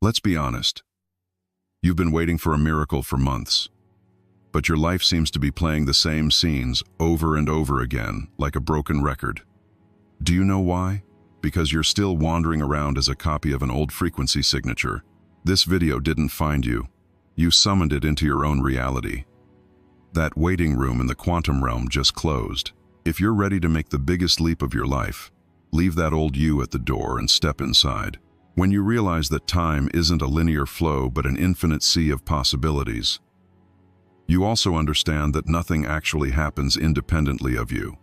Let's be honest. You've been waiting for a miracle for months, but your life seems to be playing the same scenes over and over again, like a broken record. Do you know why? Because you're still wandering around as a copy of an old frequency signature. This video didn't find you. You summoned it into your own reality. That waiting room in the quantum realm just closed. If you're ready to make the biggest leap of your life, leave that old you at the door and step inside. When you realize that time isn't a linear flow but an infinite sea of possibilities, you also understand that nothing actually happens independently of you.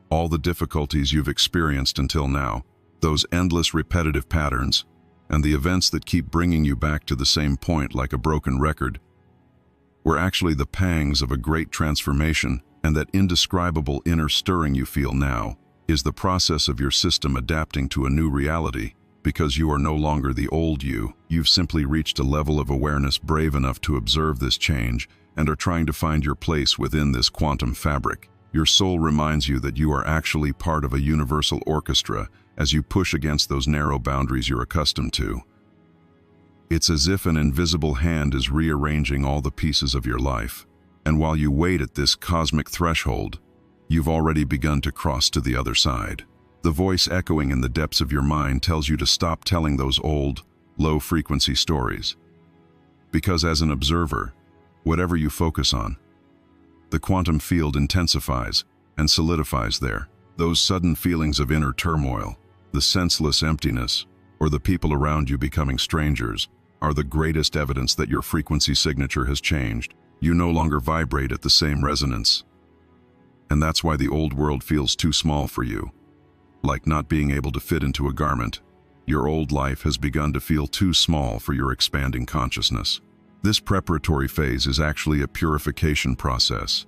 All the difficulties you've experienced until now, those endless repetitive patterns, and the events that keep bringing you back to the same point like a broken record, were actually the pangs of a great transformation, and that indescribable inner stirring you feel now is the process of your system adapting to a new reality. Because you are no longer the old you, you've simply reached a level of awareness brave enough to observe this change and are trying to find your place within this quantum fabric. Your soul reminds you that you are actually part of a universal orchestra as you push against those narrow boundaries you're accustomed to. It's as if an invisible hand is rearranging all the pieces of your life, and while you wait at this cosmic threshold, you've already begun to cross to the other side. The voice echoing in the depths of your mind tells you to stop telling those old, low-frequency stories. Because as an observer, whatever you focus on, the quantum field intensifies and solidifies there. Those sudden feelings of inner turmoil, the senseless emptiness, or the people around you becoming strangers, are the greatest evidence that your frequency signature has changed. You no longer vibrate at the same resonance. And that's why the old world feels too small for you. Like not being able to fit into a garment, your old life has begun to feel too small for your expanding consciousness. This preparatory phase is actually a purification process.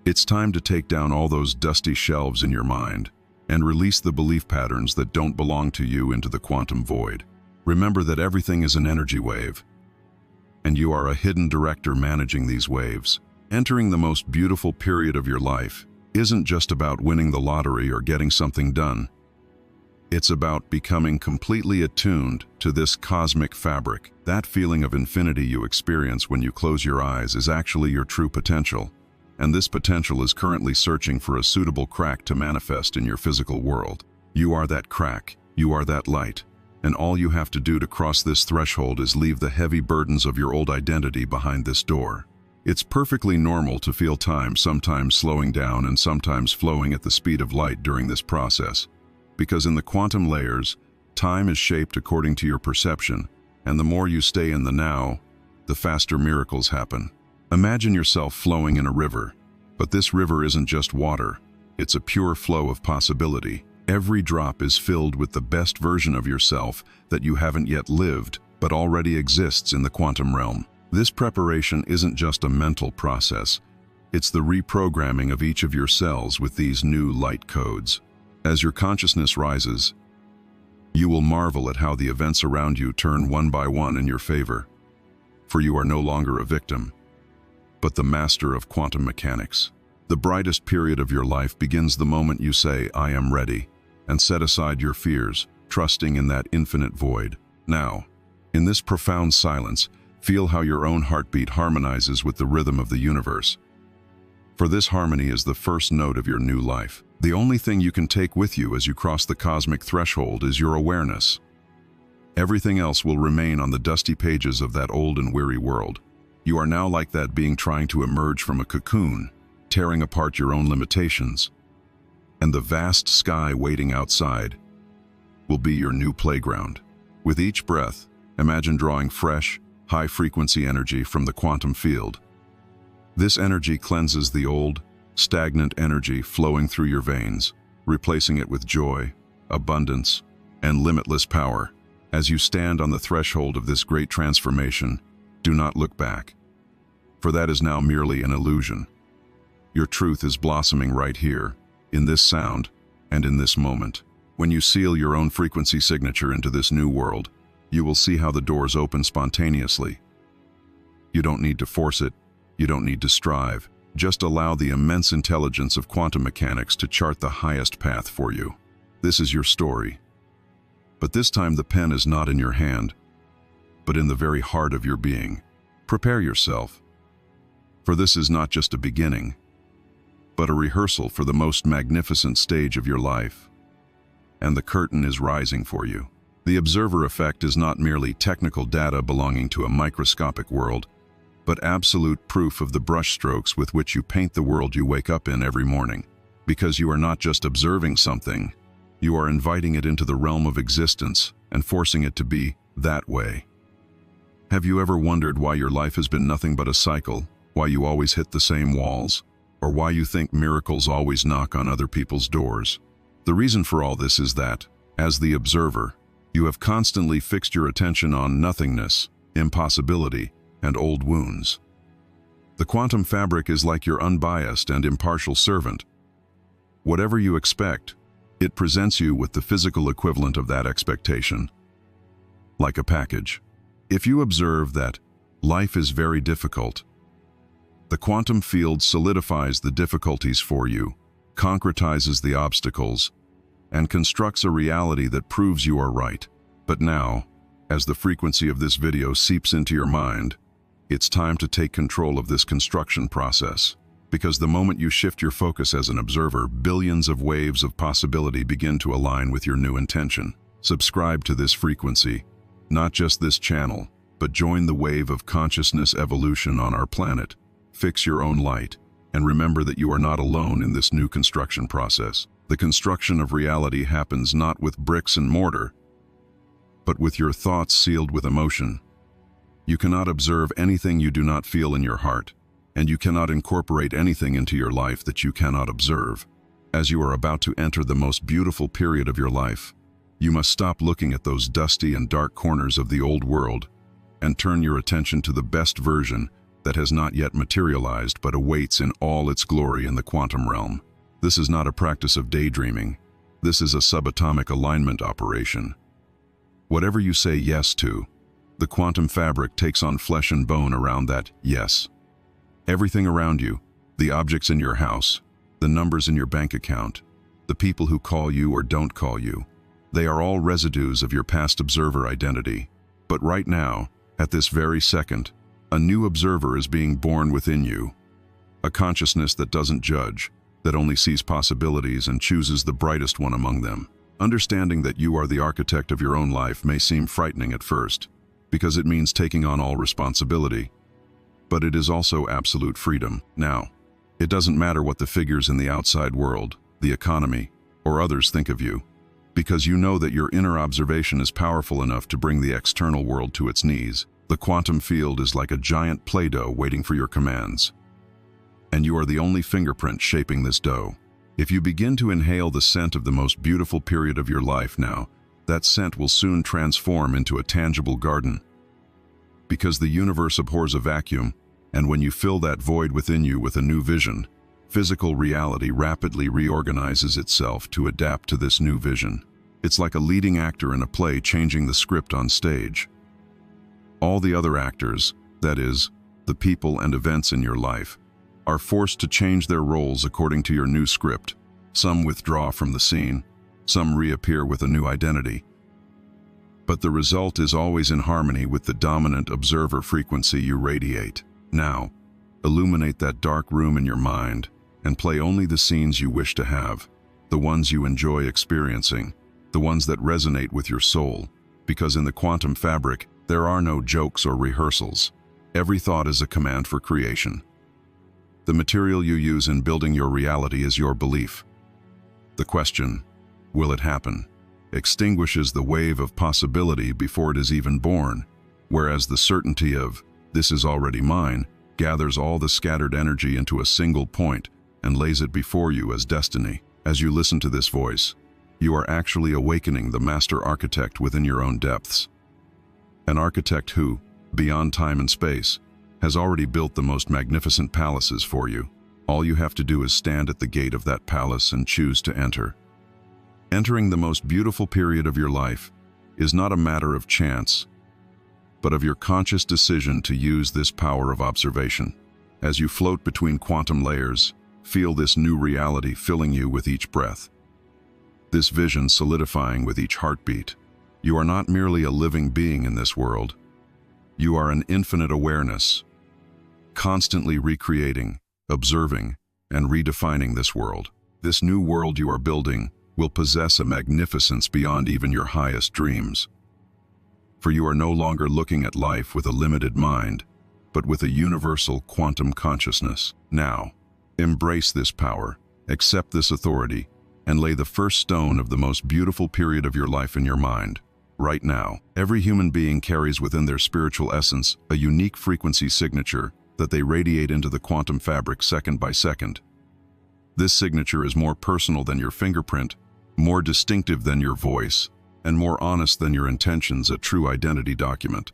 It's time to take down all those dusty shelves in your mind and release the belief patterns that don't belong to you into the quantum void. Remember that everything is an energy wave, and you are a hidden director managing these waves. Entering the most beautiful period of your life isn't just about winning the lottery or getting something done. It's about becoming completely attuned to this cosmic fabric. That feeling of infinity you experience when you close your eyes is actually your true potential, and this potential is currently searching for a suitable crack to manifest in your physical world. You are that crack, you are that light, and all you have to do to cross this threshold is leave the heavy burdens of your old identity behind this door. It's perfectly normal to feel time sometimes slowing down and sometimes flowing at the speed of light during this process, because in the quantum layers, time is shaped according to your perception, and the more you stay in the now, the faster miracles happen. Imagine yourself flowing in a river, but this river isn't just water, it's a pure flow of possibility. Every drop is filled with the best version of yourself that you haven't yet lived, but already exists in the quantum realm. This preparation isn't just a mental process, it's the reprogramming of each of your cells with these new light codes. As your consciousness rises, you will marvel at how the events around you turn one by one in your favor. For you are no longer a victim, but the master of quantum mechanics. The brightest period of your life begins the moment you say, "I am ready," and set aside your fears, trusting in that infinite void. Now, in this profound silence, feel how your own heartbeat harmonizes with the rhythm of the universe. For this harmony is the first note of your new life. The only thing you can take with you as you cross the cosmic threshold is your awareness. Everything else will remain on the dusty pages of that old and weary world. You are now like that being trying to emerge from a cocoon, tearing apart your own limitations. And the vast sky waiting outside will be your new playground. With each breath, imagine drawing fresh, high-frequency energy from the quantum field. This energy cleanses the old, stagnant energy flowing through your veins, replacing it with joy, abundance, and limitless power. As you stand on the threshold of this great transformation, do not look back, for that is now merely an illusion. Your truth is blossoming right here, in this sound, and in this moment. When you seal your own frequency signature into this new world, you will see how the doors open spontaneously. You don't need to force it, you don't need to strive. Just allow the immense intelligence of quantum mechanics to chart the highest path for you. This is your story. But this time the pen is not in your hand, but in the very heart of your being. Prepare yourself, for this is not just a beginning, but a rehearsal for the most magnificent stage of your life. And the curtain is rising for you. The observer effect is not merely technical data belonging to a microscopic world, but absolute proof of the brushstrokes with which you paint the world you wake up in every morning. Because you are not just observing something, you are inviting it into the realm of existence and forcing it to be that way. Have you ever wondered why your life has been nothing but a cycle, why you always hit the same walls, or why you think miracles always knock on other people's doors? The reason for all this is that, as the observer, you have constantly fixed your attention on nothingness, impossibility, and old wounds. The quantum fabric is like your unbiased and impartial servant. Whatever you expect, it presents you with the physical equivalent of that expectation, like a package. If you observe that life is very difficult, the quantum field solidifies the difficulties for you, concretizes the obstacles, and constructs a reality that proves you are right. But now, as the frequency of this video seeps into your mind, it's time to take control of this construction process. Because the moment you shift your focus as an observer, billions of waves of possibility begin to align with your new intention. Subscribe to this frequency, not just this channel, but join the wave of consciousness evolution on our planet. Fix your own light, and remember that you are not alone in this new construction process. The construction of reality happens not with bricks and mortar, but with your thoughts sealed with emotion. You cannot observe anything you do not feel in your heart, and you cannot incorporate anything into your life that you cannot observe. As you are about to enter the most beautiful period of your life, you must stop looking at those dusty and dark corners of the old world and turn your attention to the best version that has not yet materialized but awaits in all its glory in the quantum realm. This is not a practice of daydreaming. This is a subatomic alignment operation. Whatever you say yes to, the quantum fabric takes on flesh and bone around that yes. Everything around you, the objects in your house, the numbers in your bank account, the people who call you or don't call you, they are all residues of your past observer identity. But right now, at this very second, a new observer is being born within you. A consciousness that doesn't judge, that only sees possibilities and chooses the brightest one among them. Understanding that you are the architect of your own life may seem frightening at first, because it means taking on all responsibility. But it is also absolute freedom. Now, it doesn't matter what the figures in the outside world, the economy, or others think of you, because you know that your inner observation is powerful enough to bring the external world to its knees. The quantum field is like a giant Play-Doh waiting for your commands. And you are the only fingerprint shaping this dough. If you begin to inhale the scent of the most beautiful period of your life now, that scent will soon transform into a tangible garden. Because the universe abhors a vacuum, and when you fill that void within you with a new vision, physical reality rapidly reorganizes itself to adapt to this new vision. It's like a leading actor in a play changing the script on stage. All the other actors, that is, the people and events in your life, are forced to change their roles according to your new script. Some withdraw from the scene, some reappear with a new identity. But the result is always in harmony with the dominant observer frequency you radiate. Now, illuminate that dark room in your mind and play only the scenes you wish to have, the ones you enjoy experiencing, the ones that resonate with your soul, because in the quantum fabric, there are no jokes or rehearsals. Every thought is a command for creation. The material you use in building your reality is your belief. The question, will it happen, extinguishes the wave of possibility before it is even born, whereas the certainty of, this is already mine, gathers all the scattered energy into a single point and lays it before you as destiny. As you listen to this voice, you are actually awakening the master architect within your own depths. An architect who, beyond time and space, has already built the most magnificent palaces for you. All you have to do is stand at the gate of that palace and choose to enter. Entering the most beautiful period of your life is not a matter of chance, but of your conscious decision to use this power of observation. As you float between quantum layers, feel this new reality filling you with each breath. This vision solidifying with each heartbeat. You are not merely a living being in this world. You are an infinite awareness, constantly recreating, observing, and redefining this world. This new world you are building will possess a magnificence beyond even your highest dreams. For you are no longer looking at life with a limited mind, but with a universal quantum consciousness. Now, embrace this power, accept this authority, and lay the first stone of the most beautiful period of your life in your mind. Right now, every human being carries within their spiritual essence a unique frequency signature that they radiate into the quantum fabric second by second. This signature is more personal than your fingerprint, more distinctive than your voice, and more honest than your intentions, a true identity document.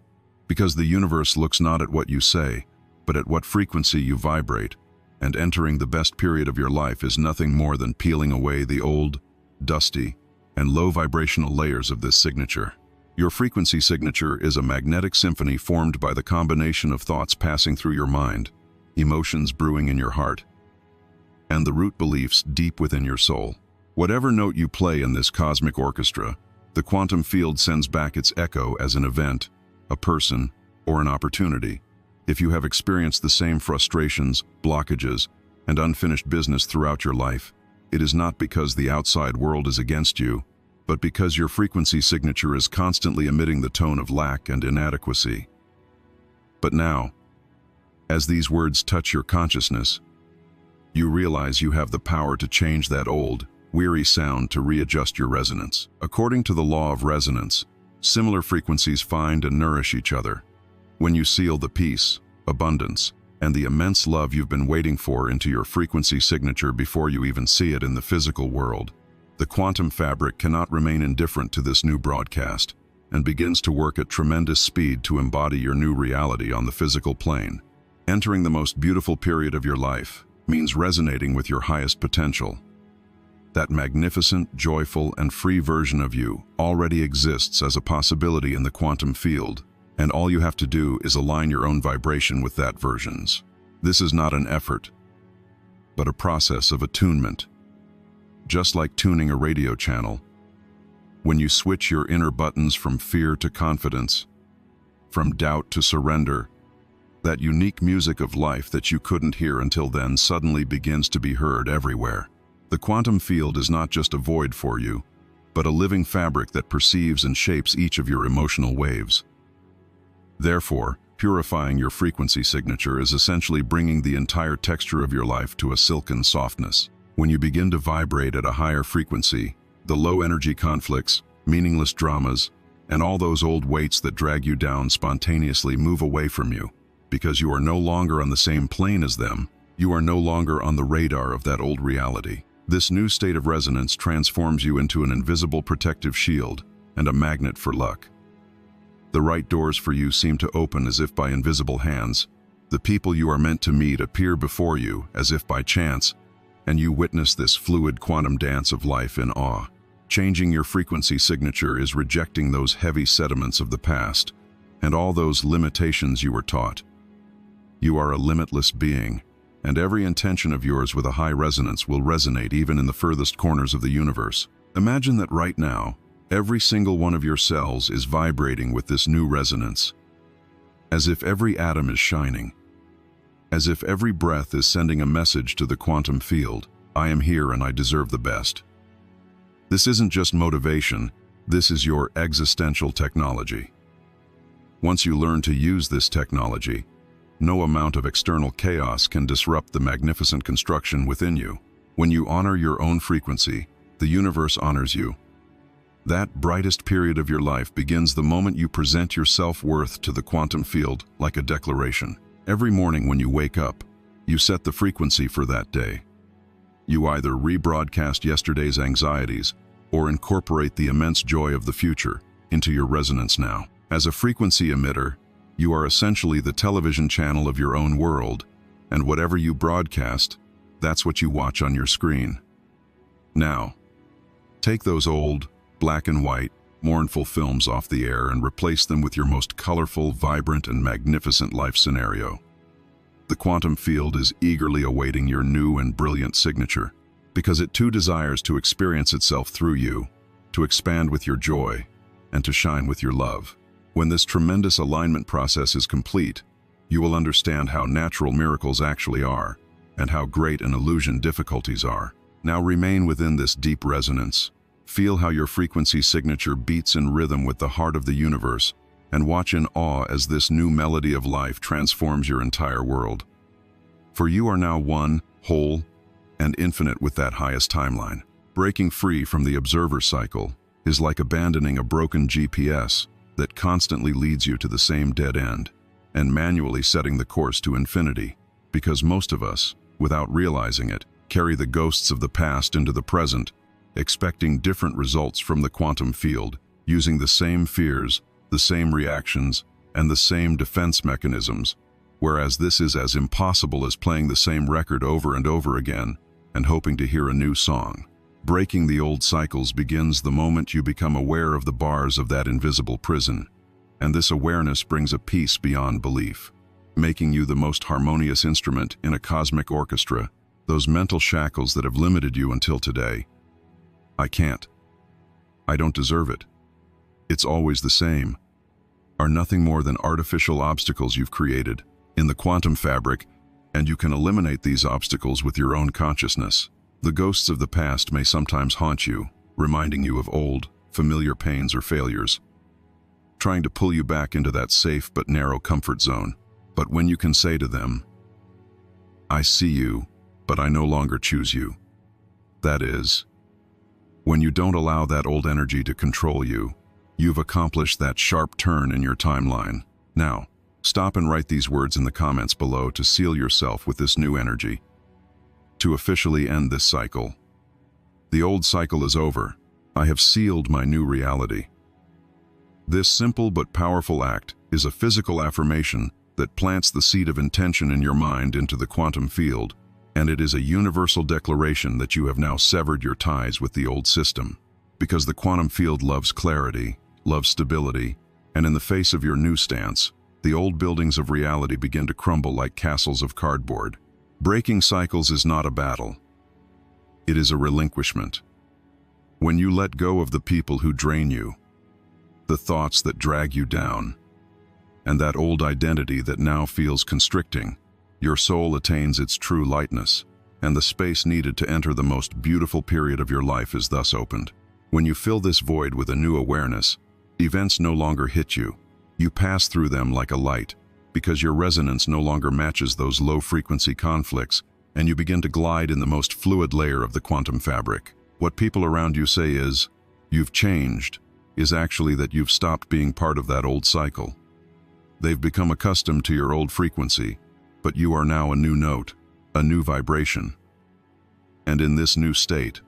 Because the universe looks not at what you say, but at what frequency you vibrate, and entering the best period of your life is nothing more than peeling away the old, dusty, and low vibrational layers of this signature. Your frequency signature is a magnetic symphony formed by the combination of thoughts passing through your mind, emotions brewing in your heart, and the root beliefs deep within your soul. Whatever note you play in this cosmic orchestra, the quantum field sends back its echo as an event, a person, or an opportunity. If you have experienced the same frustrations, blockages, and unfinished business throughout your life, it is not because the outside world is against you, but because your frequency signature is constantly emitting the tone of lack and inadequacy. But now, as these words touch your consciousness, you realize you have the power to change that old, weary sound to readjust your resonance. According to the law of resonance, similar frequencies find and nourish each other. When you seal the peace, abundance, and the immense love you've been waiting for into your frequency signature before you even see it in the physical world, the quantum fabric cannot remain indifferent to this new broadcast and begins to work at tremendous speed to embody your new reality on the physical plane. Entering the most beautiful period of your life means resonating with your highest potential. That magnificent, joyful, and free version of you already exists as a possibility in the quantum field, and all you have to do is align your own vibration with that version's. This is not an effort, but a process of attunement. Just like tuning a radio channel, when you switch your inner buttons from fear to confidence, from doubt to surrender, that unique music of life that you couldn't hear until then suddenly begins to be heard everywhere. The quantum field is not just a void for you, but a living fabric that perceives and shapes each of your emotional waves. Therefore, purifying your frequency signature is essentially bringing the entire texture of your life to a silken softness. When you begin to vibrate at a higher frequency, the low-energy conflicts, meaningless dramas, and all those old weights that drag you down spontaneously move away from you. Because you are no longer on the same plane as them, you are no longer on the radar of that old reality. This new state of resonance transforms you into an invisible protective shield and a magnet for luck. The right doors for you seem to open as if by invisible hands. The people you are meant to meet appear before you as if by chance, and you witness this fluid quantum dance of life in awe. Changing your frequency signature is rejecting those heavy sediments of the past and all those limitations you were taught. You are a limitless being, and every intention of yours with a high resonance will resonate even in the furthest corners of the universe. Imagine that right now, every single one of your cells is vibrating with this new resonance, as if every atom is shining, as if every breath is sending a message to the quantum field. I am here and I deserve the best. This isn't just motivation, this is your existential technology. Once you learn to use this technology, no amount of external chaos can disrupt the magnificent construction within you. When you honor your own frequency, the universe honors you. That brightest period of your life begins the moment you present your self-worth to the quantum field like a declaration. Every morning when you wake up, you set the frequency for that day. You either rebroadcast yesterday's anxieties or incorporate the immense joy of the future into your resonance now. As a frequency emitter, you are essentially the television channel of your own world, and whatever you broadcast, that's what you watch on your screen. Now, take those old, black and white, mournful films off the air and replace them with your most colorful, vibrant, and magnificent life scenario. The quantum field is eagerly awaiting your new and brilliant signature, because it too desires to experience itself through you, to expand with your joy, and to shine with your love. When this tremendous alignment process is complete, you will understand how natural miracles actually are, and how great an illusion difficulties are. Now remain within this deep resonance. Feel how your frequency signature beats in rhythm with the heart of the universe, and watch in awe as this new melody of life transforms your entire world. For you are now one, whole, and infinite with that highest timeline. Breaking free from the observer cycle is like abandoning a broken GPS that constantly leads you to the same dead end, and manually setting the course to infinity, because most of us, without realizing it, carry the ghosts of the past into the present, expecting different results from the quantum field, using the same fears, the same reactions, and the same defense mechanisms, whereas this is as impossible as playing the same record over and over again and hoping to hear a new song. Breaking the old cycles begins the moment you become aware of the bars of that invisible prison, and this awareness brings a peace beyond belief, making you the most harmonious instrument in a cosmic orchestra. Those mental shackles that have limited you until today. I can't. I don't deserve it. It's always the same, are nothing more than artificial obstacles you've created in the quantum fabric, and you can eliminate these obstacles with your own consciousness. The ghosts of the past may sometimes haunt you, reminding you of old, familiar pains or failures, trying to pull you back into that safe but narrow comfort zone. But when you can say to them, I see you, but I no longer choose you. That is, when you don't allow that old energy to control you, you've accomplished that sharp turn in your timeline. Now, stop and write these words in the comments below to seal yourself with this new energy. To officially end this cycle. The old cycle is over. I have sealed my new reality. This simple but powerful act is a physical affirmation that plants the seed of intention in your mind into the quantum field, and it is a universal declaration that you have now severed your ties with the old system. Because the quantum field loves clarity, loves stability, and in the face of your new stance, the old buildings of reality begin to crumble like castles of cardboard. Breaking cycles is not a battle. It is a relinquishment. When you let go of the people who drain you, the thoughts that drag you down, and that old identity that now feels constricting, your soul attains its true lightness, and the space needed to enter the most beautiful period of your life is thus opened. When you fill this void with a new awareness, events no longer hit you. You pass through them like a light, because your resonance no longer matches those low-frequency conflicts, and you begin to glide in the most fluid layer of the quantum fabric. What people around you say is, you've changed, is actually that you've stopped being part of that old cycle. They've become accustomed to your old frequency, but you are now a new note, a new vibration. And in this new state,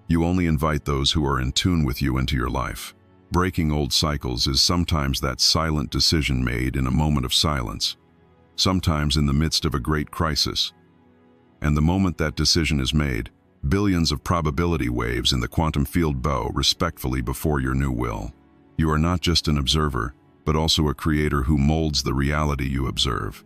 you only invite those who are in tune with you into your life. Breaking old cycles is sometimes that silent decision made in a moment of silence, sometimes in the midst of a great crisis. And the moment that decision is made, billions of probability waves in the quantum field bow respectfully before your new will. You are not just an observer, but also a creator who molds the reality you observe.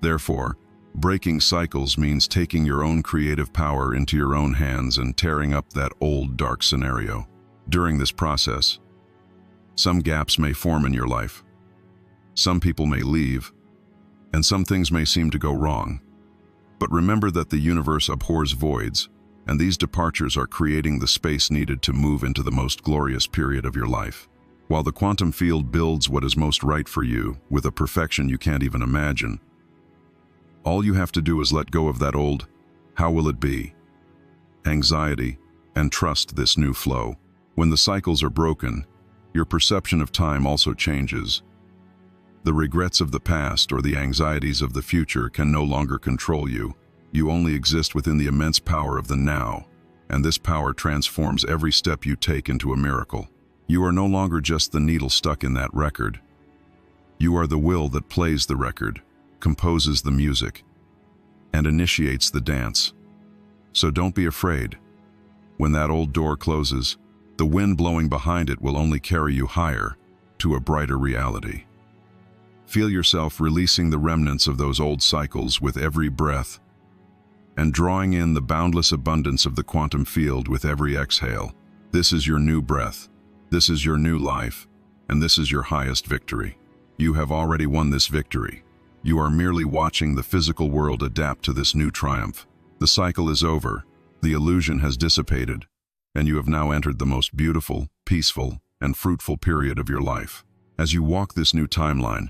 Therefore, breaking cycles means taking your own creative power into your own hands and tearing up that old dark scenario. During this process, some gaps may form in your life. Some people may leave, and some things may seem to go wrong. But remember that the universe abhors voids, and these departures are creating the space needed to move into the most glorious period of your life. While the quantum field builds what is most right for you with a perfection you can't even imagine, all you have to do is let go of that old, how will it be, anxiety, and trust this new flow. When the cycles are broken, your perception of time also changes. The regrets of the past or the anxieties of the future can no longer control you. You only exist within the immense power of the now, and this power transforms every step you take into a miracle. You are no longer just the needle stuck in that record. You are the will that plays the record, composes the music, and initiates the dance. So don't be afraid. When that old door closes, the wind blowing behind it will only carry you higher to a brighter reality. Feel yourself releasing the remnants of those old cycles with every breath, and drawing in the boundless abundance of the quantum field with every exhale. This is your new breath. This is your new life. and this is your highest victory. You have already won this victory. You are merely watching the physical world adapt to this new triumph. The cycle is over, the illusion has dissipated, and you have now entered the most beautiful, peaceful, and fruitful period of your life. As you walk this new timeline,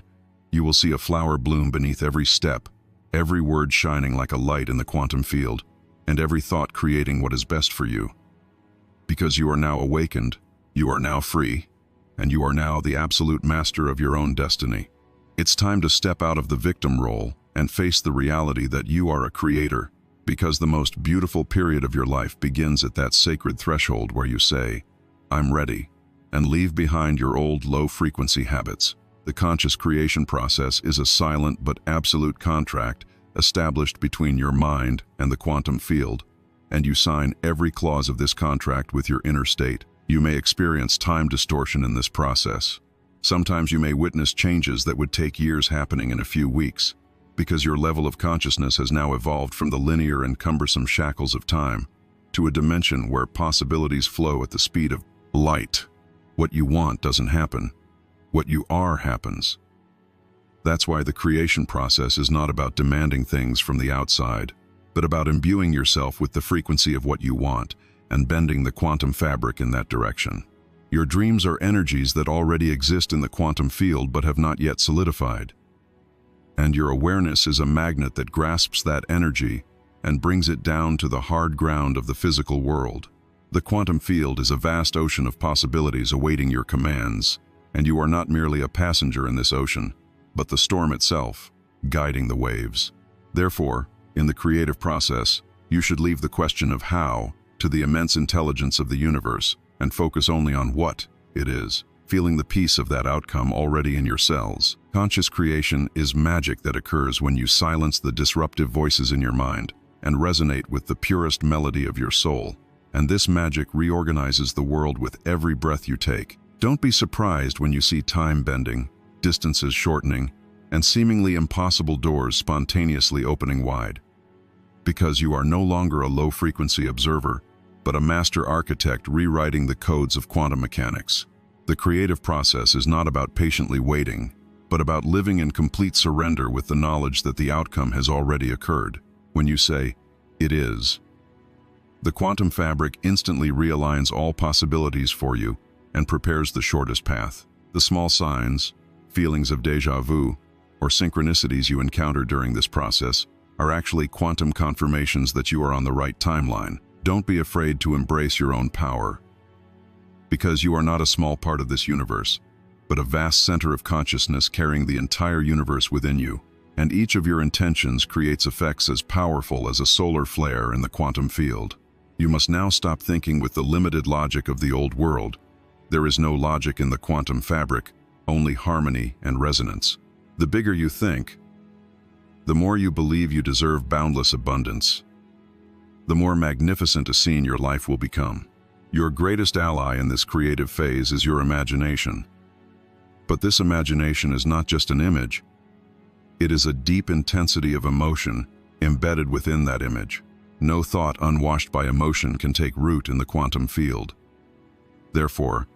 you will see a flower bloom beneath every step, every word shining like a light in the quantum field, and every thought creating what is best for you. Because you are now awakened, you are now free, and you are now the absolute master of your own destiny. It's time to step out of the victim role and face the reality that you are a creator, because the most beautiful period of your life begins at that sacred threshold where you say, "I'm ready," and leave behind your old low-frequency habits. The conscious creation process is a silent but absolute contract established between your mind and the quantum field, and you sign every clause of this contract with your inner state. You may experience time distortion in this process. Sometimes you may witness changes that would take years happening in a few weeks, because your level of consciousness has now evolved from the linear and cumbersome shackles of time to a dimension where possibilities flow at the speed of light. What you want doesn't happen. What you are happens. That's why the creation process is not about demanding things from the outside, but about imbuing yourself with the frequency of what you want and bending the quantum fabric in that direction. Your dreams are energies that already exist in the quantum field but have not yet solidified. And your awareness is a magnet that grasps that energy and brings it down to the hard ground of the physical world. The quantum field is a vast ocean of possibilities awaiting your commands, and you are not merely a passenger in this ocean, but the storm itself, guiding the waves. Therefore, in the creative process, you should leave the question of how to the immense intelligence of the universe and focus only on what it is, feeling the peace of that outcome already in your cells. Conscious creation is magic that occurs when you silence the disruptive voices in your mind and resonate with the purest melody of your soul. And this magic reorganizes the world with every breath you take. Don't be surprised when you see time bending, distances shortening, and seemingly impossible doors spontaneously opening wide. Because you are no longer a low-frequency observer, but a master architect rewriting the codes of quantum mechanics. The creative process is not about patiently waiting, but about living in complete surrender with the knowledge that the outcome has already occurred. When you say, "It is," the quantum fabric instantly realigns all possibilities for you and prepares the shortest path. The small signs, feelings of déjà vu, or synchronicities you encounter during this process are actually quantum confirmations that you are on the right timeline. Don't be afraid to embrace your own power, because you are not a small part of this universe, but a vast center of consciousness carrying the entire universe within you, and each of your intentions creates effects as powerful as a solar flare in the quantum field. You must now stop thinking with the limited logic of the old world. There is no logic in the quantum fabric, only harmony and resonance. The bigger you think, the more you believe you deserve boundless abundance, the more magnificent a scene your life will become. Your greatest ally in this creative phase is your imagination. But this imagination is not just an image. It is a deep intensity of emotion embedded within that image. No thought unwashed by emotion can take root in the quantum field. Therefore,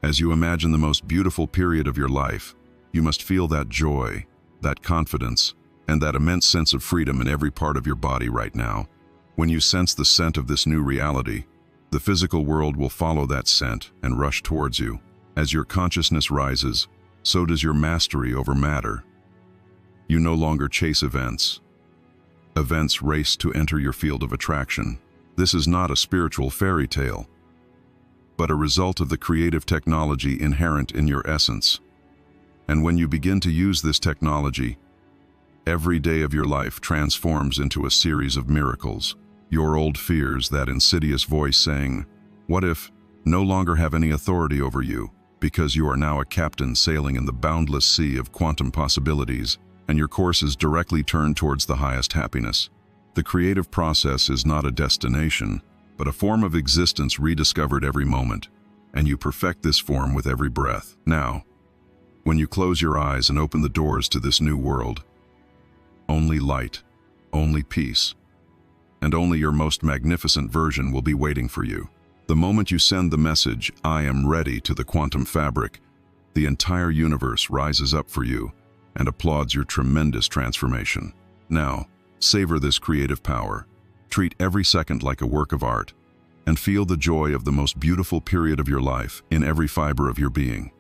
as you imagine the most beautiful period of your life, you must feel that joy, that confidence, and that immense sense of freedom in every part of your body right now. When you sense the scent of this new reality, the physical world will follow that scent and rush towards you. As your consciousness rises, so does your mastery over matter. You no longer chase events. Events race to enter your field of attraction. This is not a spiritual fairy tale, but a result of the creative technology inherent in your essence. And when you begin to use this technology, every day of your life transforms into a series of miracles. Your old fears, that insidious voice saying, "What if?" no longer have any authority over you, because you are now a captain sailing in the boundless sea of quantum possibilities, and your course is directly turned towards the highest happiness. The creative process is not a destination, but a form of existence rediscovered every moment, and you perfect this form with every breath. Now, when you close your eyes and open the doors to this new world, only light, only peace, and only your most magnificent version will be waiting for you. The moment you send the message, "I am ready," to the quantum fabric, The entire universe rises up for you and applauds your tremendous transformation. Now, savor this creative power. Treat every second like a work of art, and feel the joy of the most beautiful period of your life in every fiber of your being.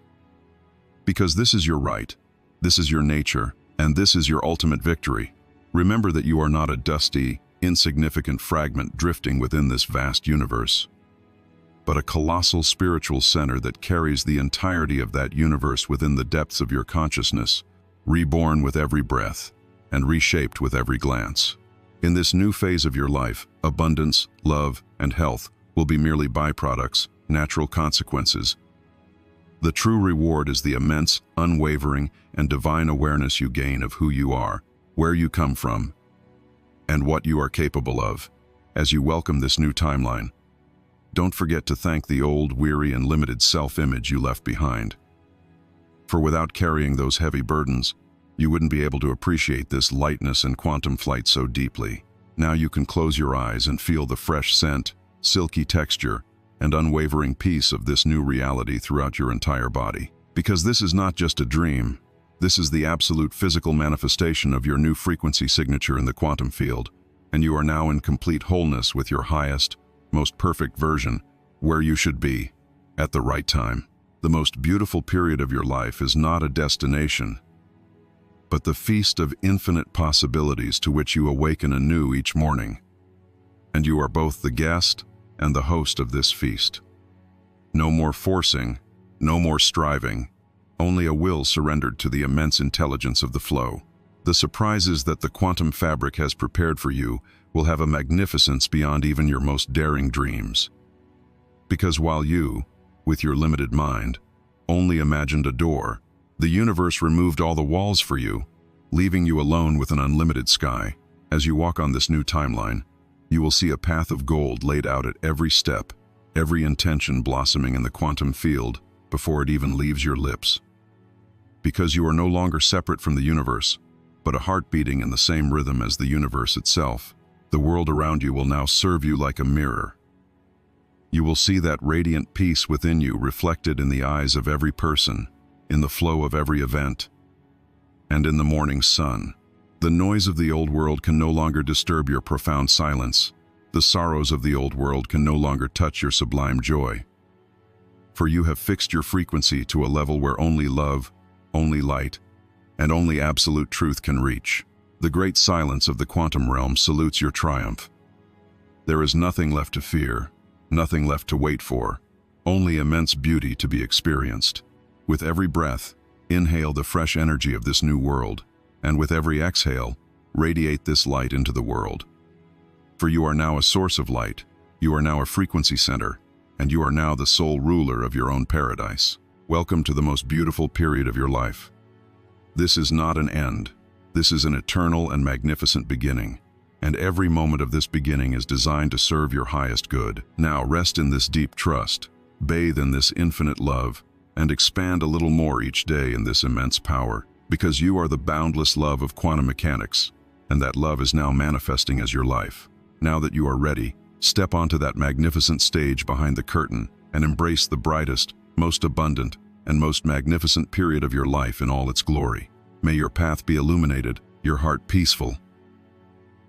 Because this is your right, this is your nature, and this is your ultimate victory. Remember that you are not a dusty, insignificant fragment drifting within this vast universe, but a colossal spiritual center that carries the entirety of that universe within the depths of your consciousness, reborn with every breath and reshaped with every glance. In this new phase of your life, abundance, love, and health will be merely byproducts, natural consequences. The true reward is the immense, unwavering, and divine awareness you gain of who you are, where you come from, and what you are capable of. As you welcome this new timeline, don't forget to thank the old, weary, and limited self-image you left behind. For without carrying those heavy burdens, you wouldn't be able to appreciate this lightness and quantum flight so deeply. Now you can close your eyes and feel the fresh scent, silky texture, and unwavering peace of this new reality throughout your entire body. Because this is not just a dream, this is the absolute physical manifestation of your new frequency signature in the quantum field, and you are now in complete wholeness with your highest, most perfect version, where you should be, at the right time. The most beautiful period of your life is not a destination, but the feast of infinite possibilities to which you awaken anew each morning. And you are both the guest and the host of this feast. No more forcing, no more striving, only a will surrendered to the immense intelligence of the flow. The surprises that the quantum fabric has prepared for you will have a magnificence beyond even your most daring dreams. Because while you, with your limited mind, only imagined a door, the universe removed all the walls for you, leaving you alone with an unlimited sky. As you walk on this new timeline, you will see a path of gold laid out at every step, every intention blossoming in the quantum field before it even leaves your lips. Because you are no longer separate from the universe, but a heart beating in the same rhythm as the universe itself, the world around you will now serve you like a mirror. You will see that radiant peace within you reflected in the eyes of every person, in the flow of every event, and in the morning sun. The noise of the old world can no longer disturb your profound silence. The sorrows of the old world can no longer touch your sublime joy. For you have fixed your frequency to a level where only love, only light, and only absolute truth can reach. The great silence of the quantum realm salutes your triumph. There is nothing left to fear, nothing left to wait for, only immense beauty to be experienced. With every breath, inhale the fresh energy of this new world, and with every exhale, radiate this light into the world. For you are now a source of light, you are now a frequency center, and you are now the sole ruler of your own paradise. Welcome to the most beautiful period of your life. This is not an end. This is an eternal and magnificent beginning, and every moment of this beginning is designed to serve your highest good. Now rest in this deep trust, bathe in this infinite love, and expand a little more each day in this immense power, because you are the boundless love of quantum mechanics, and that love is now manifesting as your life. Now that you are ready, step onto that magnificent stage behind the curtain and embrace the brightest, most abundant, and most magnificent period of your life in all its glory. May your path be illuminated, your heart peaceful,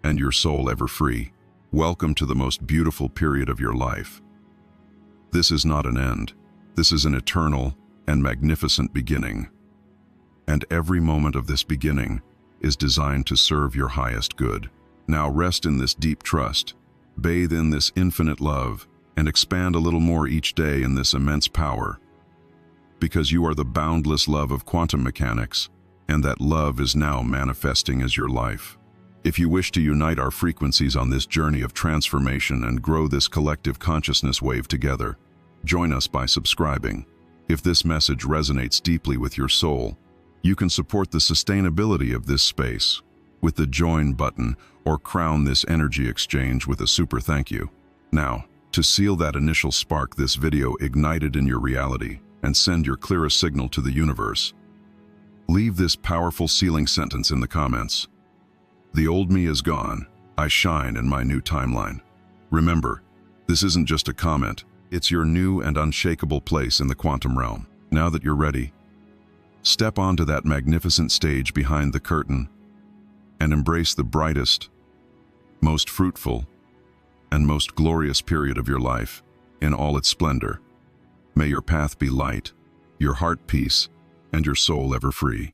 and your soul ever free. Welcome to the most beautiful period of your life. This is not an end. This is an eternal and magnificent beginning. And every moment of this beginning is designed to serve your highest good. Now rest in this deep trust, bathe in this infinite love, and expand a little more each day in this immense power. Because you are the boundless love of quantum mechanics, and that love is now manifesting as your life. If you wish to unite our frequencies on this journey of transformation and grow this collective consciousness wave together, join us by subscribing. If this message resonates deeply with your soul, you can support the sustainability of this space with the join button or crown this energy exchange with a super thank you. Now, to seal that initial spark this video ignited in your reality and send your clearest signal to the universe, leave this powerful sealing sentence in the comments. The old me is gone. I shine in my new timeline. Remember, this isn't just a comment. It's your new and unshakable place in the quantum realm. Now that you're ready, Step onto that magnificent stage behind the curtain and embrace the brightest, most fruitful, and most glorious period of your life in all its splendor. May your path be light, your heart peace, and your soul ever free.